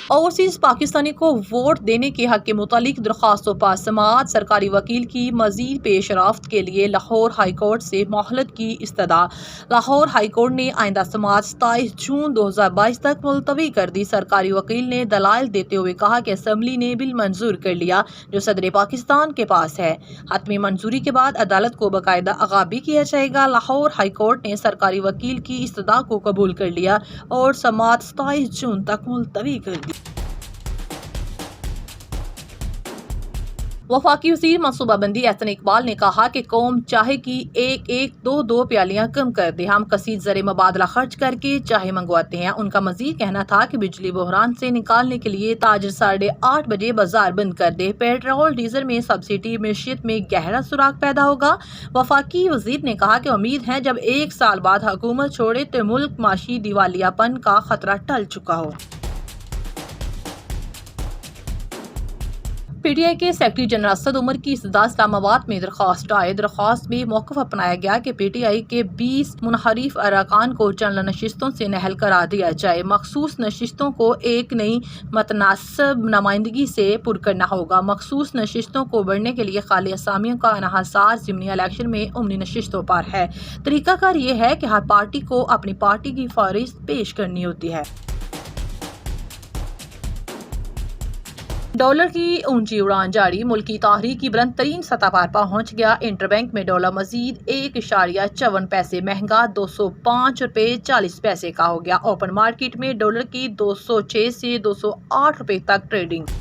Overseas Pakistani کو vote دینے کے حق کے متعلق درخواستوں پر سماعت، سرکاری وکیل کی مزید پیش رفت کے لیے لاہور ہائی کورٹ سے مہلت کی استدعا۔ لاہور ہائی کورٹ نے آئندہ سماعت 27 جون 2022 تک ملتوی کر دی۔ سرکاری وکیل نے دلائل دیتے ہوئے کہا کہ اسمبلی نے بل منظور کر لیا جو صدر پاکستان کے پاس ہے، حتمی منظوری کے بعد عدالت کو باقاعدہ آگاہ بھی کیا جائے گا۔ لاہور ہائی کورٹ نے سرکاری وکیل کی استدعا کو قبول کر لیا اور سماعت 27 جون تک ملتوی کر دی۔ وفاقی وزیر منصوبہ بندی احسن اقبال نے کہا کہ قوم چاہے کہ ایک دو پیالیاں کم کر دے، ہم کثیر زر مبادلہ خرچ کر کے چائے منگواتے ہیں۔ ان کا مزید کہنا تھا کہ بجلی بحران سے نکالنے کے لیے تاجر 8:30 بجے بازار بند کر دے، پیٹرول ڈیزل میں سبسڈی معیشت میں گہرا سراغ پیدا ہوگا۔ وفاقی وزیر نے کہا کہ امید ہے جب 1 سال بعد حکومت چھوڑے تو ملک معاشی دیوالیہ پن کا خطرہ ٹل چکا ہو۔ پی ٹی آئی کے سیکرٹری جنرل اسد عمر کی استدعا اسلام آباد میں درخواست آئے۔ درخواست میں موقف اپنایا گیا کہ پی ٹی آئی کے 20 منحرف ارکان کو چند نشستوں سے نہل قرار دیا جائے، مخصوص نشستوں کو ایک نئی متناسب نمائندگی سے پر کرنا ہوگا۔ مخصوص نشستوں کو بڑھنے کے لیے خالی اسامیوں کا انحصار ضمنی الیکشن میں عمومی نشستوں پر ہے۔ طریقہ کار یہ ہے کہ ہر پارٹی کو اپنی پارٹی کی فہرست پیش کرنی ہوتی ہے۔ ڈالر کی اونچی اڑان جاری، ملکی تحریک کی بلند ترین سطح پر پہنچ گیا۔ انٹر بینک میں ڈالر مزید 1.54 پیسے مہنگا 205 روپے 40 پیسے کا ہو گیا۔ اوپن مارکیٹ میں ڈالر کی 206 سے 208 روپے تک ٹریڈنگ۔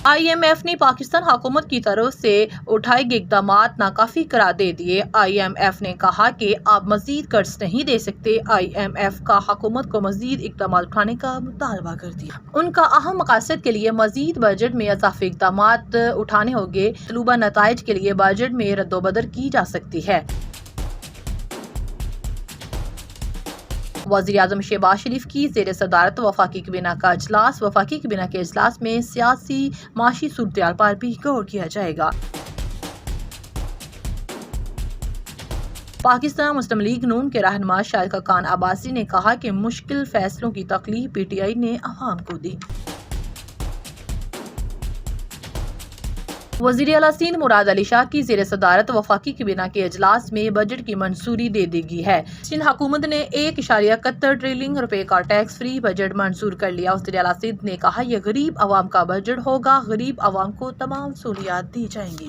آئی ایم ایف نے پاکستان حکومت کی طرف سے اٹھائے گئے اقدامات ناکافی قرار دے دیے۔ آئی ایم ایف نے کہا کہ آپ مزید قرض نہیں دے سکتے۔ آئی ایم ایف کا حکومت کو مزید اقدامات اٹھانے کا مطالبہ کر دیا۔ ان کا اہم مقاصد کے لیے مزید بجٹ میں اضافی اقدامات اٹھانے ہوں گے۔ مطلوبہ نتائج کے لیے بجٹ میں رد و بدل کی جا سکتی ہے۔ وزیر اعظم شہباز شریف کی زیر صدارت وفاقی کابینہ کا اجلاس۔ وفاقی کابینہ کے اجلاس میں سیاسی معاشی صورتحال پر بھی غور کیا جائے گا۔ پاکستان مسلم لیگ نون کے رہنما شاہد خاقان عباسی نے کہا کہ مشکل فیصلوں کی تکلیف پی ٹی آئی نے عوام کو دی۔ وزیر اعلیٰ سندھ مراد علی شاہ کی زیر صدارت وفاقی کابینہ کے اجلاس میں بجٹ کی منظوری دے دی گئی ہے۔ سندھ حکومت نے 1.71 ٹریلین روپے کا ٹیکس فری بجٹ منظور کر لیا۔ وزیر اعلیٰ سندھ نے کہا یہ غریب عوام کا بجٹ ہوگا، غریب عوام کو تمام سہولیات دی جائیں گی۔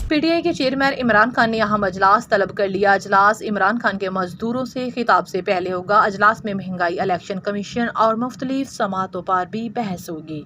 پی ٹی آئی کے چیئرمین عمران خان نے اہم اجلاس طلب کر لیا۔ اجلاس عمران خان کے مزدوروں سے خطاب سے پہلے ہوگا۔ اجلاس میں مہنگائی، الیکشن کمیشن اور مختلف سماعتوں پر بھی بحث ہوگی۔